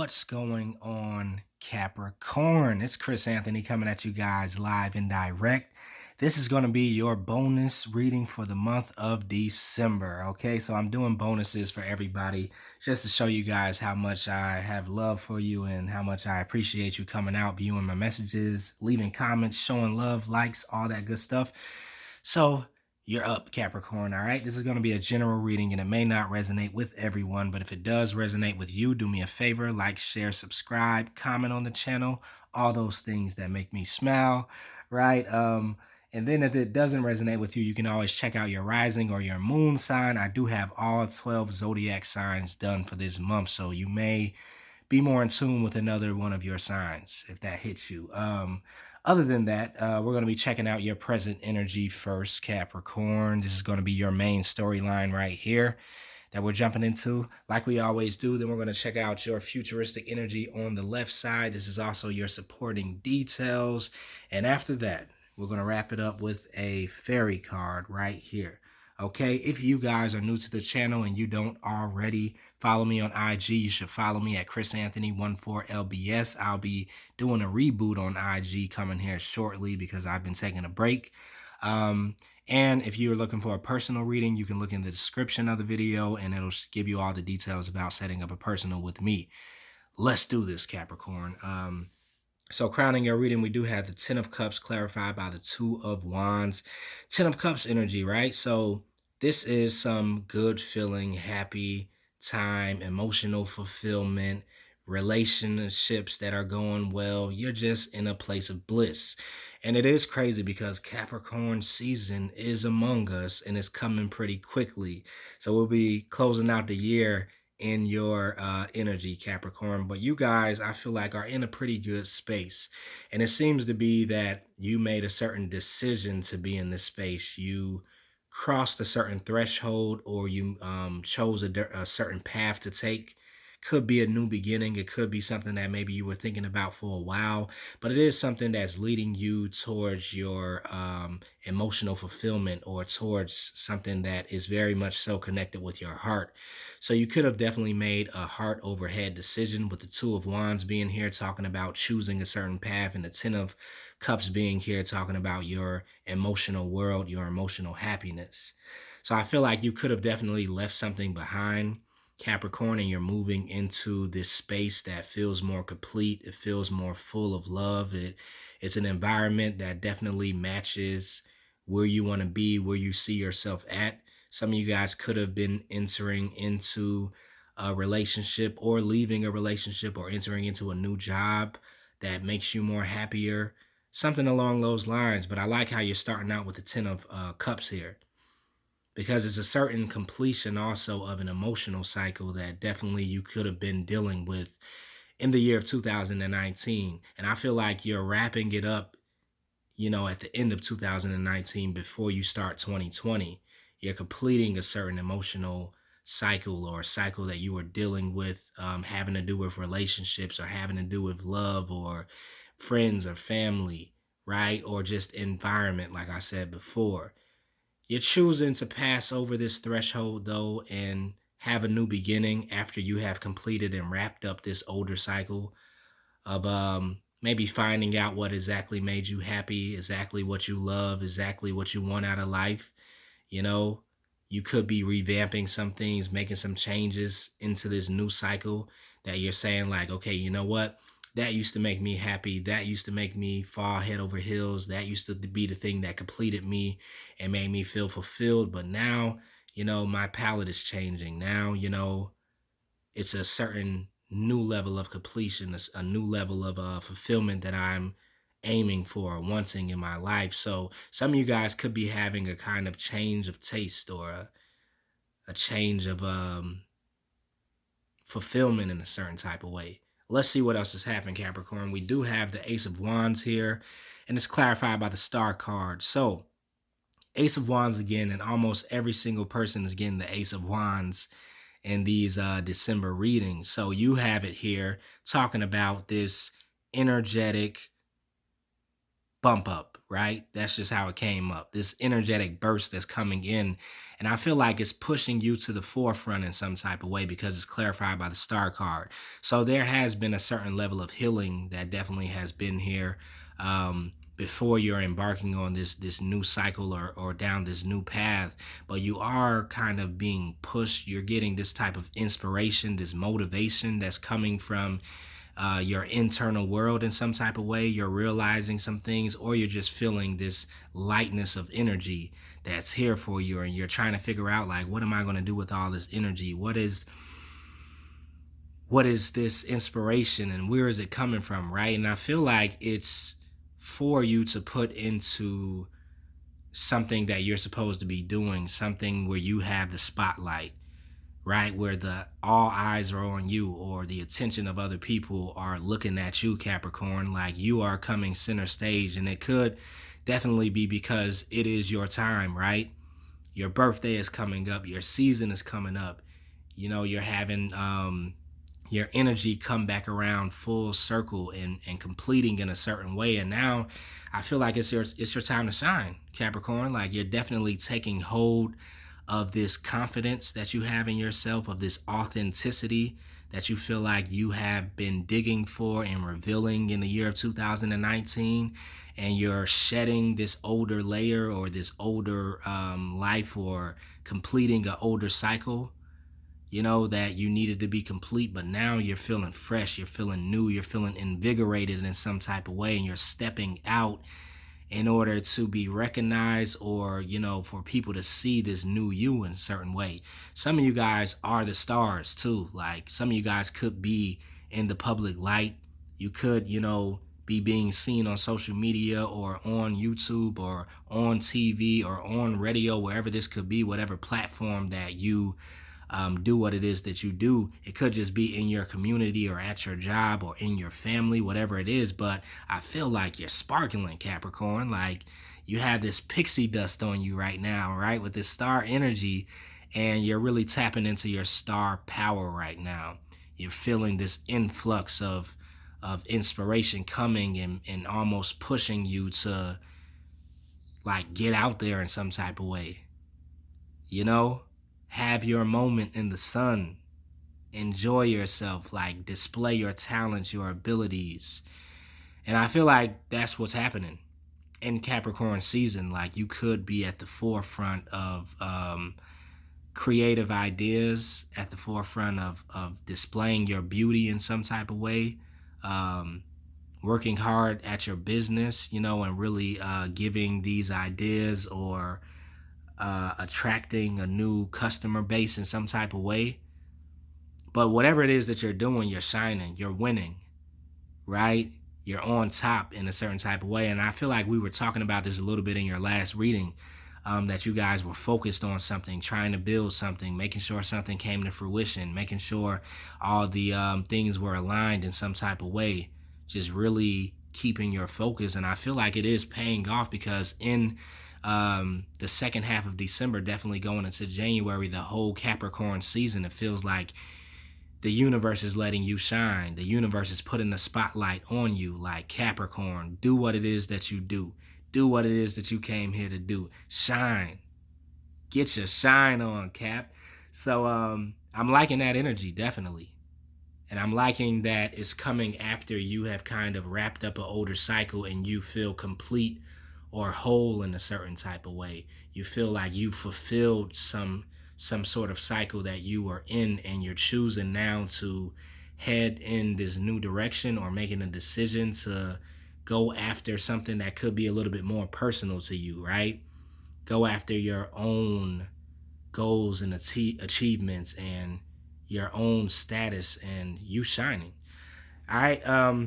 What's going on, Capricorn? It's Chris Anthony coming at you guys live and direct. This is going to be your bonus reading for the month of December. Okay, so I'm doing bonuses for everybody just to show you guys how much I have love for you and how much I appreciate you coming out, viewing my messages, leaving comments, showing love, likes, all that good stuff. So you're up, Capricorn. All right. This is going to be a general reading and it may not resonate with everyone, but if it does resonate with you, do me a favor, like, share, subscribe, comment on the channel, all those things that make me smile. Right. And then if it doesn't resonate with you, you can always check out your rising or your moon sign. I do have all 12 zodiac signs done for this month. So you may be more in tune with another one of your signs if that hits you. Other than that, we're going to be checking out your present energy first, Capricorn. This is going to be your main storyline right here that we're jumping into like we always do. Then we're going to check out your futuristic energy on the left side. This is also your supporting details. And after that, we're going to wrap it up with a fairy card right here. Okay, if you guys are new to the channel and you don't already follow me on IG, you should follow me at chrisanthony14lbs. I'll be doing a reboot on IG coming here shortly because I've been taking a break. And if you're looking for a personal reading, you can look in the description of the video and it'll give you all the details about setting up a personal with me. Let's do this, Capricorn. So crowning your reading, we do have the 10 of Cups clarified by the 2 of Wands. 10 of Cups energy, right? So this is some good feeling, happy time, emotional fulfillment, relationships that are going well. You're just in a place of bliss. And it is crazy because Capricorn season is among us and it's coming pretty quickly. So we'll be closing out the year in your energy, Capricorn. But you guys, I feel like, are in a pretty good space. And it seems to be that you made a certain decision to be in this space. You crossed a certain threshold, or you chose a certain path to take. Could be a new beginning. It could be something that maybe you were thinking about for a while, but it is something that's leading you towards your emotional fulfillment, or towards something that is very much so connected with your heart. So you could have definitely made a heart over head decision, with the 2 of Wands being here talking about choosing a certain path, and the 10 of Cups being here talking about your emotional world, your emotional happiness. So I feel like you could have definitely left something behind, Capricorn, and you're moving into this space that feels more complete. It feels more full of love. It's an environment that definitely matches where you want to be, where you see yourself at. Some of you guys could have been entering into a relationship, or leaving a relationship, or entering into a new job that makes you more happier, something along those lines. But I like how you're starting out with the 10 of Cups here, because it's a certain completion also of an emotional cycle that definitely you could have been dealing with in the year of 2019. And I feel like you're wrapping it up, at the end of 2019 before you start 2020. You're completing a certain emotional cycle, or a cycle that you were dealing with, having to do with relationships, or having to do with love, or friends, or family, right? Or just environment, like I said before. You're choosing to pass over this threshold, though, and have a new beginning after you have completed and wrapped up this older cycle of maybe finding out what exactly made you happy, exactly what you love, exactly what you want out of life. You know, you could be revamping some things, making some changes into this new cycle that you're saying, like, okay, you know what? That used to make me happy. That used to make me fall head over heels. That used to be the thing that completed me and made me feel fulfilled. But now, my palette is changing. Now, it's a certain new level of completion, a new level of fulfillment that I'm aiming for, wanting in my life. So some of you guys could be having a kind of change of taste, or a change of fulfillment in a certain type of way. Let's see what else has happened, Capricorn. We do have the Ace of Wands here, and it's clarified by the Star card. So Ace of Wands again, and almost every single person is getting the Ace of Wands in these December readings. So you have it here talking about this energetic bump up, right? That's just how it came up. This energetic burst that's coming in. And I feel like it's pushing you to the forefront in some type of way because it's clarified by the star card. So there has been a certain level of healing that definitely has been here. Before you're embarking on this new cycle or down this new path, but you are kind of being pushed. You're getting this type of inspiration, this motivation that's coming from your internal world in some type of way. You're realizing some things, or you're just feeling this lightness of energy that's here for you, and you're trying to figure out, like, what am I going to do with all this energy? What is this inspiration, and where is it coming from, right? And I feel like it's for you to put into something that you're supposed to be doing, something where you have the spotlight, right? Where the all eyes are on you, or the attention of other people are looking at you, Capricorn, like you are coming center stage. And it could definitely be because it is your time, right? Your birthday is coming up, your season is coming up. You're having your energy come back around full circle and completing in a certain way. And now I feel like it's your time to shine, Capricorn. Like, you're definitely taking hold of this confidence that you have in yourself, of this authenticity that you feel like you have been digging for and revealing in the year of 2019. And you're shedding this older layer, or this older life, or completing an older cycle, that you needed to be complete. But now you're feeling fresh, you're feeling new, you're feeling invigorated in some type of way, and you're stepping out in order to be recognized, or for people to see this new you in a certain way. Some of you guys are the stars too. Like, some of you guys could be in the public light. You could be being seen on social media, or on YouTube, or on TV, or on radio, wherever this could be, whatever platform that you do what it is that you do. It could just be in your community, or at your job, or in your family, whatever it is. But I feel like you're sparkling, Capricorn. Like, you have this pixie dust on you right now, right? With this star energy, and you're really tapping into your star power right now. You're feeling this influx of inspiration coming, and almost pushing you to, like, get out there in some type of way. Have your moment in the sun. Enjoy yourself, like, display your talents, your abilities. And I feel like that's what's happening in Capricorn season. Like, you could be at the forefront of creative ideas, at the forefront of displaying your beauty in some type of way, working hard at your business, and really giving these ideas, or attracting a new customer base in some type of way. But whatever it is that you're doing, you're shining, you're winning, right? You're on top in a certain type of way. And I feel like we were talking about this a little bit in your last reading, that you guys were focused on something, trying to build something, making sure something came to fruition, making sure all the things were aligned in some type of way, just really keeping your focus. And I feel like it is paying off, because in the second half of December, definitely going into January, the whole Capricorn season, it feels like the universe is letting you shine. The universe is putting the spotlight on you, like, Capricorn, do what it is that you do. Do what it is that you came here to do. Shine. Get your shine on, Cap. So I'm liking that energy, definitely. And I'm liking that it's coming after you have kind of wrapped up an older cycle, and you feel complete or whole in a certain type of way. You feel like you fulfilled some sort of cycle that you were in, and you're choosing now to head in this new direction, or making a decision to go after something that could be a little bit more personal to you, right? Go after your own goals and achievements, and your own status, and you shining. All right.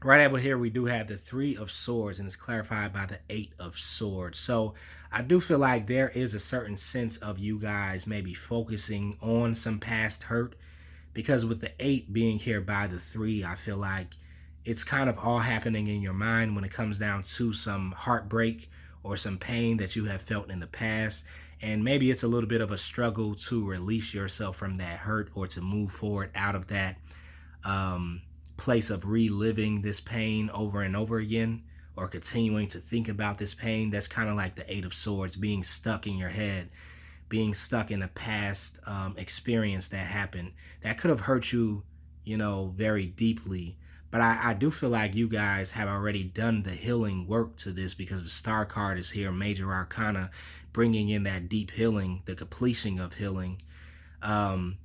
Right over here, we do have the Three of Swords, and it's clarified by the Eight of Swords. So I do feel like there is a certain sense of you guys maybe focusing on some past hurt, because with the 8 being here by the 3, I feel like it's kind of all happening in your mind when it comes down to some heartbreak or some pain that you have felt in the past. And maybe it's a little bit of a struggle to release yourself from that hurt, or to move forward out of that place of reliving this pain over and over again, or continuing to think about this pain. That's kind of like the Eight of Swords, being stuck in your head, being stuck in a past experience that happened that could have hurt you, very deeply. But I do feel like you guys have already done the healing work to this, because the Star card is here, Major Arcana, bringing in that deep healing, the completion of healing. Um,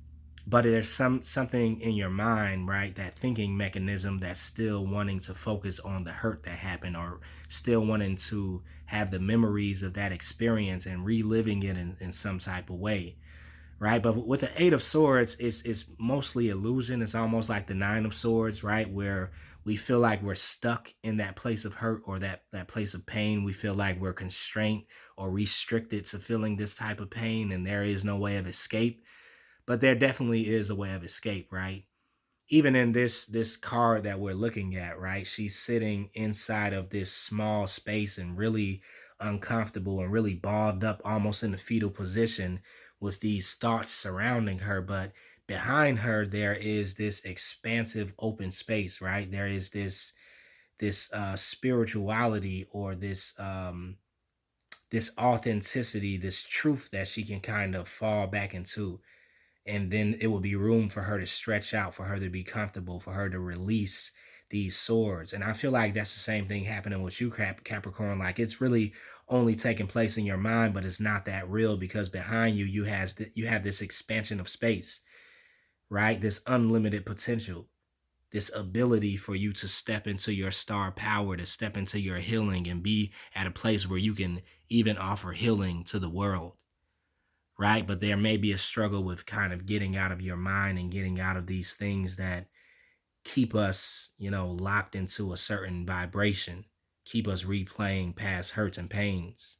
but there's something in your mind, right? That thinking mechanism that's still wanting to focus on the hurt that happened, or still wanting to have the memories of that experience and reliving it in some type of way, right? But with the Eight of Swords, it's mostly illusion. It's almost like the Nine of Swords, right? Where we feel like we're stuck in that place of hurt, or that place of pain. We feel like we're constrained or restricted to feeling this type of pain, and there is no way of escape. But there definitely is a way of escape, right? Even in this card that we're looking at, right? She's sitting inside of this small space and really uncomfortable and really balled up, almost in a fetal position, with these thoughts surrounding her. But behind her, there is this expansive open space, right? There is this spirituality, or this authenticity, this truth that she can kind of fall back into, and then it will be room for her to stretch out, for her to be comfortable, for her to release these swords. And I feel like that's the same thing happening with you, Capricorn. Like, it's really only taking place in your mind, but it's not that real, because behind you, you have this expansion of space, right? This unlimited potential, this ability for you to step into your star power, to step into your healing, and be at a place where you can even offer healing to the world, right? But there may be a struggle with kind of getting out of your mind and getting out of these things that keep us, locked into a certain vibration, keep us replaying past hurts and pains.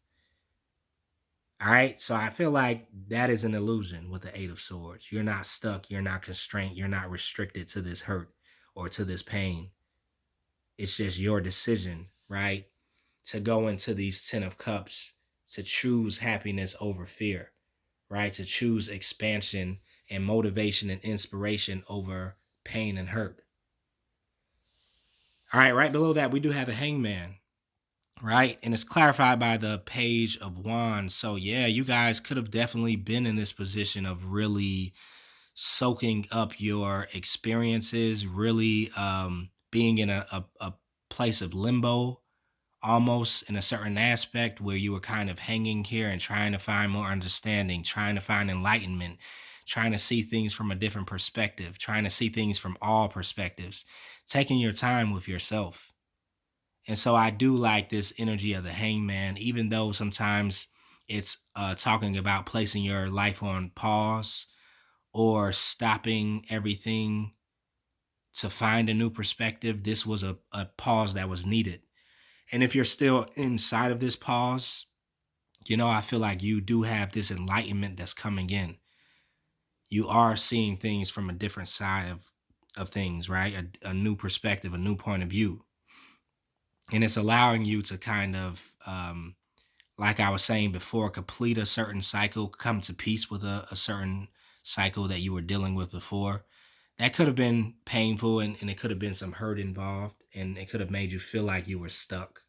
All right. So I feel like that is an illusion with the Eight of Swords. You're not stuck. You're not constrained. You're not restricted to this hurt or to this pain. It's just your decision, right? To go into these 10 of Cups, to choose happiness over fear, right? To choose expansion and motivation and inspiration over pain and hurt. All right, right below that, we do have the Hangman, right? And it's clarified by the Page of Wands. So, yeah, you guys could have definitely been in this position of really soaking up your experiences, really being in a place of limbo, almost in a certain aspect, where you were kind of hanging here and trying to find more understanding, trying to find enlightenment, trying to see things from a different perspective, trying to see things from all perspectives, taking your time with yourself. And so I do like this energy of the Hangman, even though sometimes it's talking about placing your life on pause, or stopping everything to find a new perspective. This was a pause that was needed. And if you're still inside of this pause, I feel like you do have this enlightenment that's coming in. You are seeing things from a different side of things, right? A new perspective, a new point of view. And it's allowing you to kind of, like I was saying before, complete a certain cycle, come to peace with a certain cycle that you were dealing with before. That could have been painful, and it could have been some hurt involved, and it could have made you feel like you were stuck.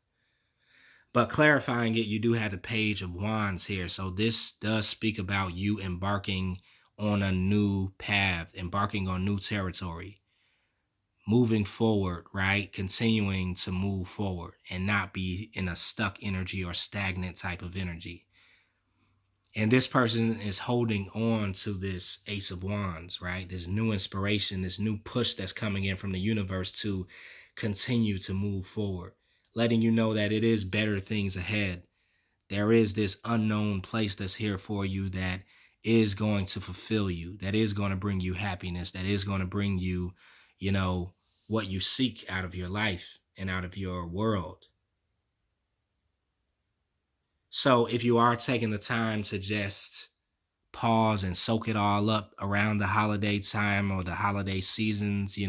But clarifying it, you do have the Page of Wands here. So this does speak about you embarking on a new path, embarking on new territory, moving forward, right? Continuing to move forward and not be in a stuck energy or stagnant type of energy. And this person is holding on to this Ace of Wands, right? This new inspiration, this new push that's coming in from the universe to continue to move forward, letting you know that it is better things ahead. There is this unknown place that's here for you, that is going to fulfill you, that is going to bring you happiness, that is going to bring you, what you seek out of your life and out of your world. So if you are taking the time to just pause and soak it all up around the holiday time or the holiday seasons,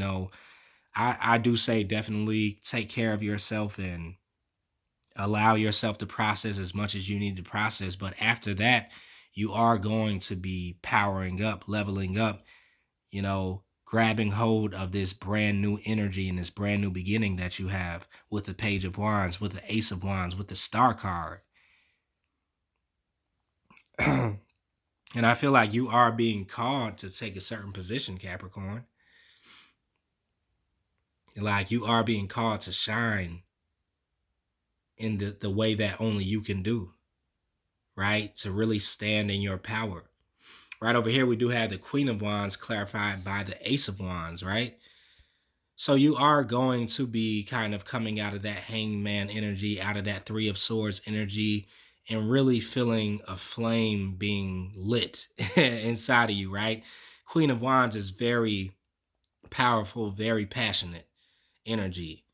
I do say definitely take care of yourself and allow yourself to process as much as you need to process. But after that, you are going to be powering up, leveling up, you know, grabbing hold of this brand new energy and this brand new beginning that you have with the Page of Wands, with the Ace of Wands, with the Star card. And I feel like you are being called to take a certain position, Capricorn. Like you are being called to shine in the way that only you can do, right? To really stand in your power. Right over here, we do have the Queen of Wands clarified by the Ace of Wands, right? So you are going to be kind of coming out of that hangman energy, out of that Three of Swords energy, and really feeling a flame being lit inside of you, right? Queen of Wands is very powerful, very passionate energy,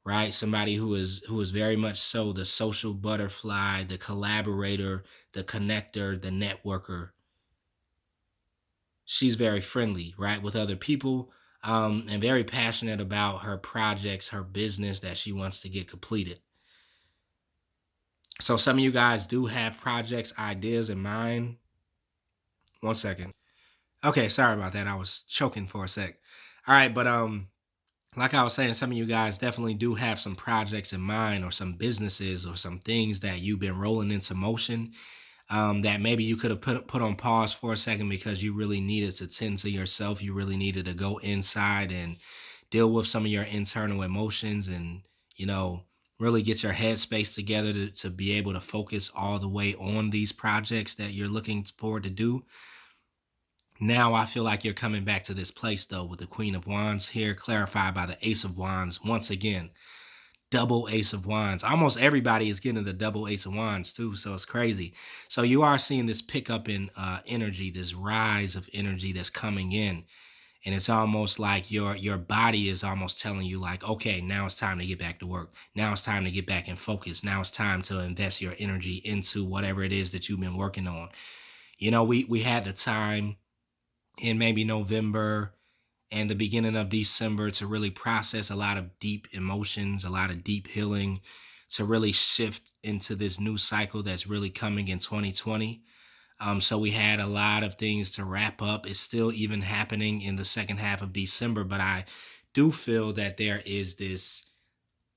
right? Somebody who is very much so the social butterfly, the collaborator, the connector, the networker. She's very friendly, right, with other people, and very passionate about her projects, her business that she wants to get completed. So some of you guys do have projects, ideas in mind. One second. Okay, sorry about that. I was choking for a sec. All right, but like I was saying, some of you guys definitely do have some projects in mind or some businesses or some things that you've been rolling into motion, that maybe you could have put on pause for a second because you really needed to tend to yourself. You really needed to go inside and deal with some of your internal emotions and, you know, really get your headspace together to be able to focus all the way on these projects that you're looking forward to do. Now I feel like you're coming back to this place though with the Queen of Wands here clarified by the Ace of Wands once again. Double Ace of Wands. Almost everybody is getting the double Ace of Wands too, so it's crazy. So you are seeing this pickup in energy, this rise of energy that's coming in, and it's almost like your body is almost telling you like, okay, now it's time to get back to work. Now it's time to get back in focus. Now it's time to invest your energy into whatever it is that you've been working on. You know, we had the time in maybe November and the beginning of December to really process a lot of deep emotions, a lot of deep healing, to really shift into this new cycle that's really coming in 2020. So we had a lot of things to wrap up. It's still even happening in the second half of December, but I do feel that there is this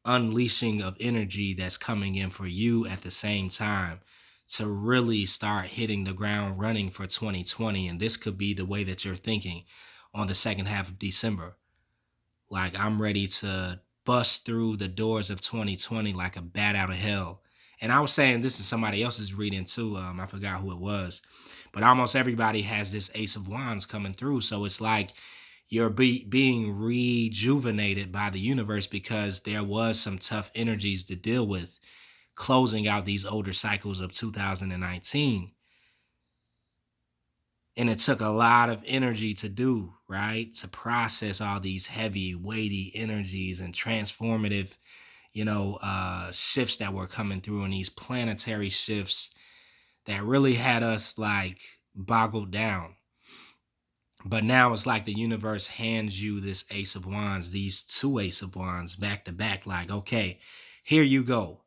unleashing of energy that's coming in for you at the same time to really start hitting the ground running for 2020. And this could be the way that you're thinking on the second half of December. Like, I'm ready to bust through the doors of 2020 like a bat out of hell. And I was saying this is somebody else's reading too. I forgot who it was, but almost everybody has this Ace of Wands coming through. So it's like you're being rejuvenated by the universe because there was some tough energies to deal with, closing out these older cycles of 2019. And it took a lot of energy to do, right? To process all these heavy, weighty energies and transformative, shifts that were coming through, and these planetary shifts that really had us like boggled down. But now it's like the universe hands you this Ace of Wands, these two Ace of Wands back to back, like, okay, here you go.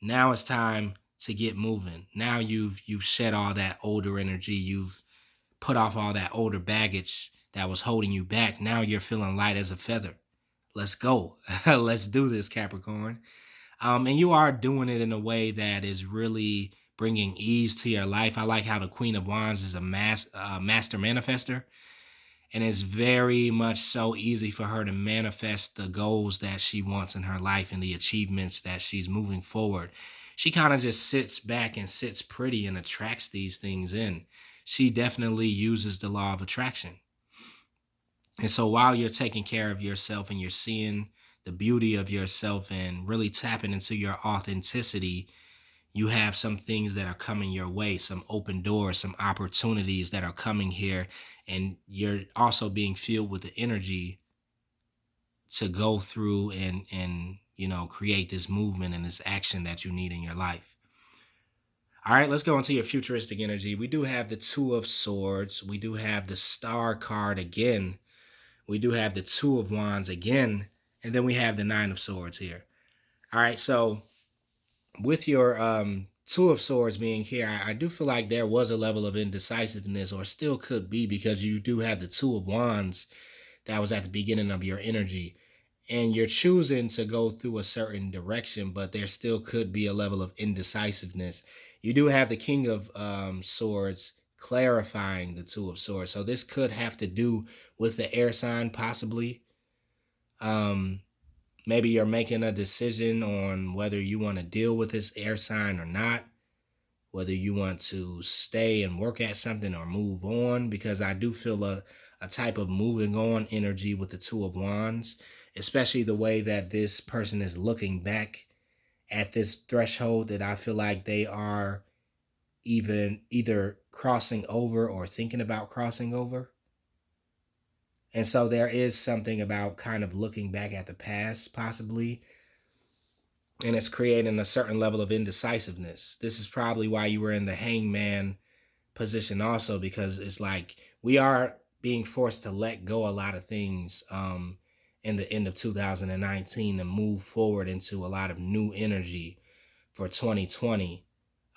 Now it's time to get moving. Now you've shed all that older energy. You've put off all that older baggage that was holding you back. Now you're feeling light as a feather. Let's go. Let's do this, Capricorn. And you are doing it in a way that is really bringing ease to your life. I like how the Queen of Wands is a master manifester. And it's very much so easy for her to manifest the goals that she wants in her life and the achievements that she's moving forward. She kind of just sits back and sits pretty and attracts these things in. She definitely uses the law of attraction. And so while you're taking care of yourself and you're seeing the beauty of yourself and really tapping into your authenticity, you have some things that are coming your way, some open doors, some opportunities that are coming here. And you're also being filled with the energy to go through and create this movement and this action that you need in your life. All right, let's go into your futuristic energy. We do have the Two of Swords. We do have the Star card again. We do have the Two of Wands again. And then we have the Nine of Swords here. All right, so with your Two of Swords being here, I do feel like there was a level of indecisiveness, or still could be, because you do have the Two of Wands that was at the beginning of your energy. And you're choosing to go through a certain direction, but there still could be a level of indecisiveness. You do have the King of Swords clarifying the Two of Swords. So this could have to do with the air sign, possibly. Um, Maybe you're making a decision on whether you want to deal with this air sign or not, whether you want to stay and work at something or move on, because I do feel a type of moving on energy with the Two of Wands, especially the way that this person is looking back at this threshold that I feel like they are even either crossing over or thinking about crossing over. And so there is something about kind of looking back at the past, possibly, and it's creating a certain level of indecisiveness. This is probably why you were in the hangman position also, because it's like we are being forced to let go a lot of things in the end of 2019 and move forward into a lot of new energy for 2020,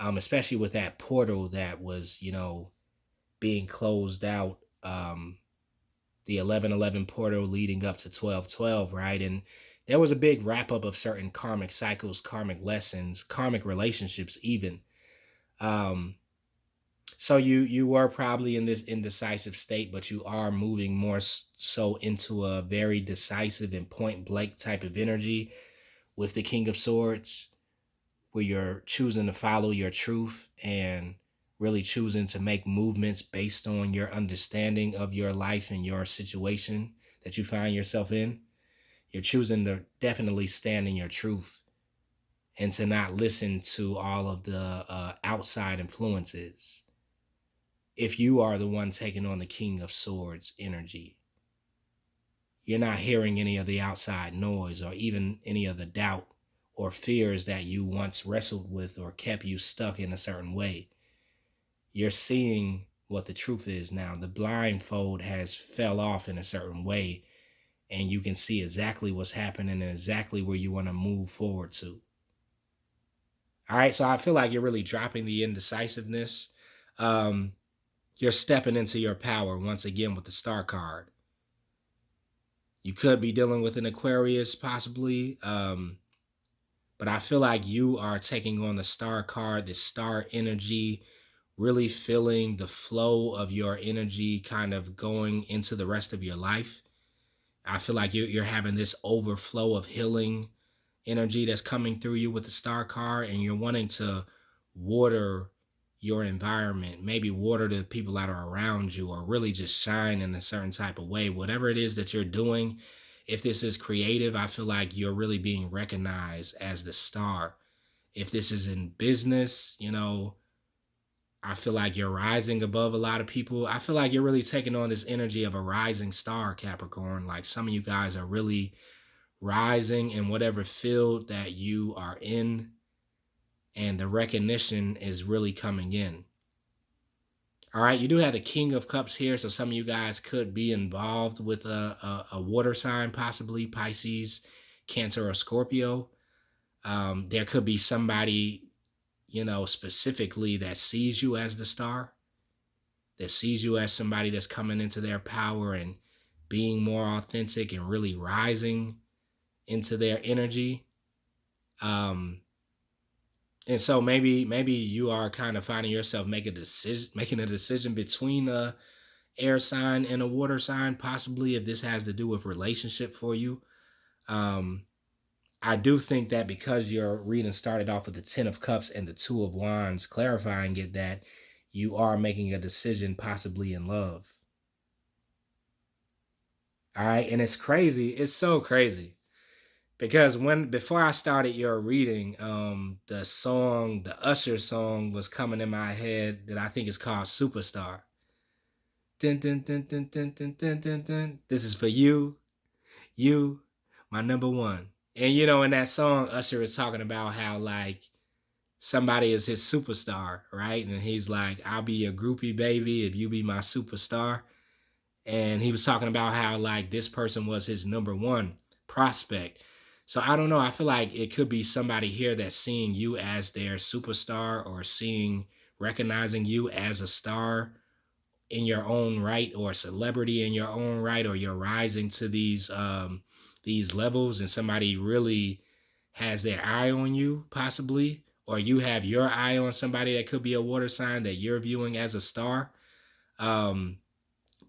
especially with that portal that was, being closed out, the 1111 portal leading up to 1212, right? And there was a big wrap up of certain karmic cycles, karmic lessons, karmic relationships even. um so you were probably in this indecisive state, but you are moving more so into a very decisive and point blank type of energy with the King of Swords, where you're choosing to follow your truth and really choosing to make movements based on your understanding of your life and your situation that you find yourself in. You're choosing to definitely stand in your truth and to not listen to all of the outside influences. If you are the one taking on the King of Swords energy, you're not hearing any of the outside noise or even any of the doubt or fears that you once wrestled with or kept you stuck in a certain way. You're seeing what the truth is now. The blindfold has fell off in a certain way, and you can see exactly what's happening and exactly where you want to move forward to. All right, so I feel like you're really dropping the indecisiveness. Um, you're stepping into your power once again with the Star card. You could be dealing with an Aquarius, possibly. But I feel like you are taking on the Star card, the star energy, really feeling the flow of your energy kind of going into the rest of your life. I feel like you're having this overflow of healing energy that's coming through you with the Star card, and you're wanting to water your environment, maybe water the people that are around you, or really just shine in a certain type of way. Whatever it is that you're doing, if this is creative, I feel like you're really being recognized as the star. If this is in business, I feel like you're rising above a lot of people. I feel like you're really taking on this energy of a rising star, Capricorn. Like some of you guys are really rising in whatever field that you are in, and the recognition is really coming in. All right, you do have the King of Cups here, so some of you guys could be involved with a water sign, possibly Pisces, Cancer, or Scorpio. There could be somebody, specifically that sees you as the star, that sees you as somebody that's coming into their power and being more authentic and really rising into their energy. Um, and so maybe you are kind of finding yourself making a decision between a air sign and a water sign, possibly, if this has to do with relationship for you. Um, I do think that because your reading started off with the Ten of Cups and the Two of Wands, clarifying it, that you are making a decision possibly in love. All right. And it's crazy. It's so crazy. Because before I started your reading, the Usher song was coming in my head that I think is called Superstar. Dun, dun, dun, dun, dun, dun, dun, dun, dun. This is for you, my number one. And in that song, Usher is talking about how like somebody is his superstar, right? And he's like, I'll be your groupie, baby, if you be my superstar. And he was talking about how like this person was his number one prospect. So I don't know. I feel like it could be somebody here that's seeing you as their superstar or recognizing you as a star in your own right or a celebrity in your own right, or you're rising to these levels and somebody really has their eye on you possibly, or you have your eye on somebody that could be a water sign that you're viewing as a star. um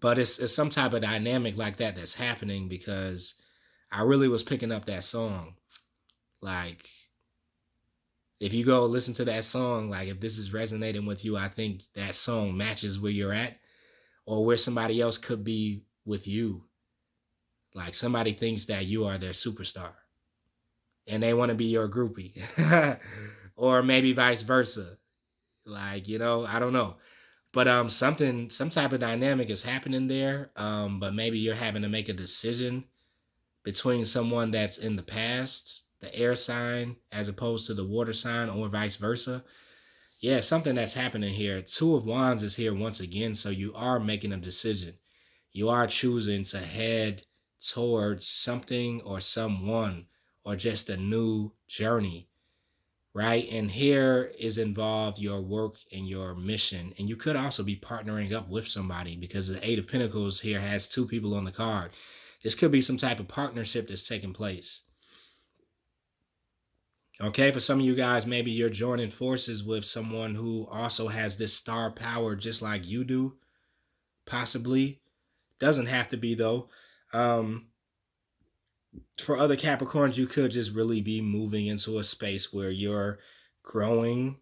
but it's some type of dynamic like that that's happening, because I really was picking up that song. Like, if you go listen to that song, like if this is resonating with you, I think that song matches where you're at or where somebody else could be with you. Like, somebody thinks that you are their superstar and they want to be your groupie. Or maybe vice versa. Like, I don't know. But some type of dynamic is happening there. But maybe you're having to make a decision between someone that's in the past, the air sign, as opposed to the water sign, or vice versa. Yeah, something that's happening here. Two of Wands is here once again, so you are making a decision. You are choosing to head towards something or someone, or just a new journey, right? And here is involved your work and your mission. And you could also be partnering up with somebody, because the Eight of Pentacles here has two people on the card. This could be some type of partnership that's taking place. Okay, for some of you guys, maybe you're joining forces with someone who also has this star power just like you do, possibly. Doesn't have to be, though. Um, for other Capricorns, you could just really be moving into a space where you're growing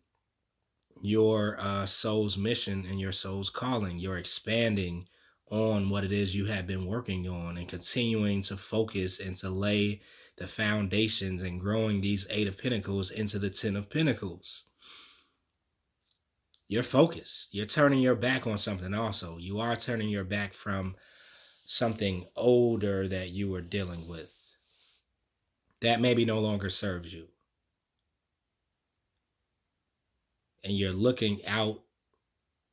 your soul's mission and your soul's calling. You're expanding on what it is you have been working on and continuing to focus and to lay the foundations and growing these Eight of Pentacles into the Ten of Pentacles. You're focused. You're turning your back on something also. You are turning your back from something older that you were dealing with that maybe no longer serves you. And you're looking out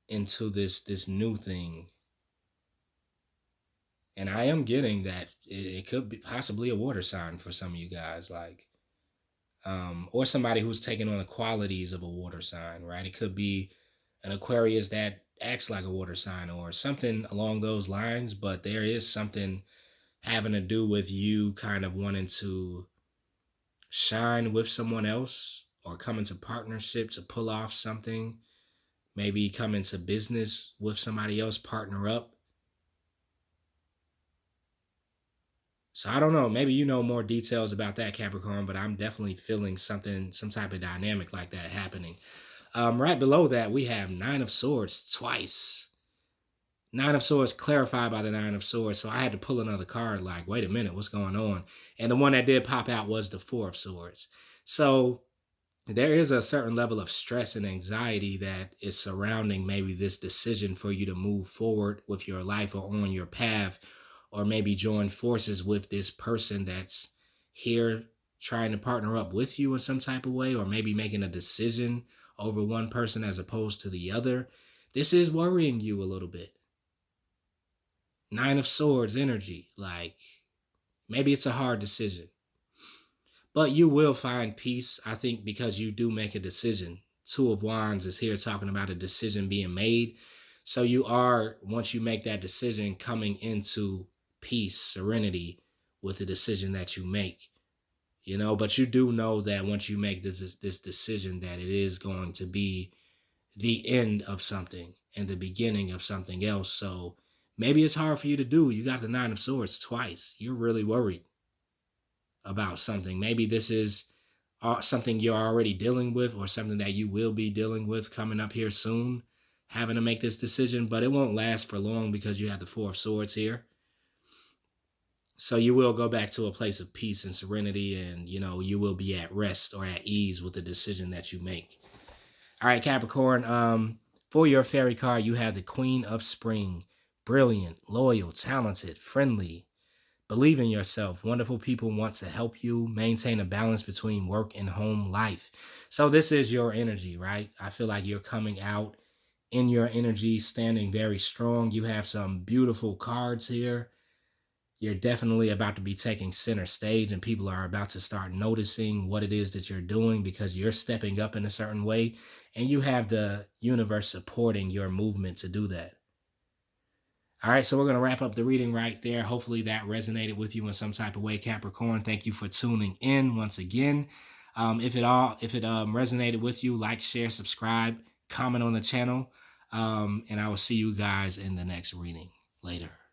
into this new thing. And I am getting that it could be possibly a water sign for some of you guys, like, or somebody who's taking on the qualities of a water sign, right? It could be an Aquarius that acts like a water sign or something along those lines, but there is something having to do with you kind of wanting to shine with someone else or come into partnership to pull off something, maybe come into business with somebody else, partner up. So I don't know, maybe you know more details about that, Capricorn, but I'm definitely feeling something, some type of dynamic like that happening. Right below that, we have Nine of Swords twice. Nine of Swords clarified by the Nine of Swords. So I had to pull another card, like, wait a minute, what's going on? And the one that did pop out was the Four of Swords. So there is a certain level of stress and anxiety that is surrounding maybe this decision for you to move forward with your life or on your path, or maybe join forces with this person that's here trying to partner up with you in some type of way, or maybe making a decision over one person as opposed to the other. This is worrying you a little bit. Nine of Swords energy, like, maybe it's a hard decision, but you will find peace, I think, because you do make a decision. Two of Wands is here talking about a decision being made. So you are, once you make that decision, coming into peace, serenity with the decision that you make. But you do know that once you make this decision, that it is going to be the end of something and the beginning of something else. So maybe it's hard for you to do. You got the Nine of Swords twice. You're really worried about something. Maybe this is something you're already dealing with, or something that you will be dealing with coming up here soon, having to make this decision, but it won't last for long because you have the Four of Swords here. So you will go back to a place of peace and serenity, and you will be at rest or at ease with the decision that you make. All right, Capricorn, for your fairy card, you have the Queen of Spring. Brilliant, loyal, talented, friendly. Believe in yourself. Wonderful people want to help you maintain a balance between work and home life. So this is your energy, right? I feel like you're coming out in your energy, standing very strong. You have some beautiful cards here. You're definitely about to be taking center stage, and people are about to start noticing what it is that you're doing because you're stepping up in a certain way, and you have the universe supporting your movement to do that. All right, so we're going to wrap up the reading right there. Hopefully that resonated with you in some type of way, Capricorn. Thank you for tuning in once again. If it resonated with you, like, share, subscribe, comment on the channel, and I will see you guys in the next reading. Later.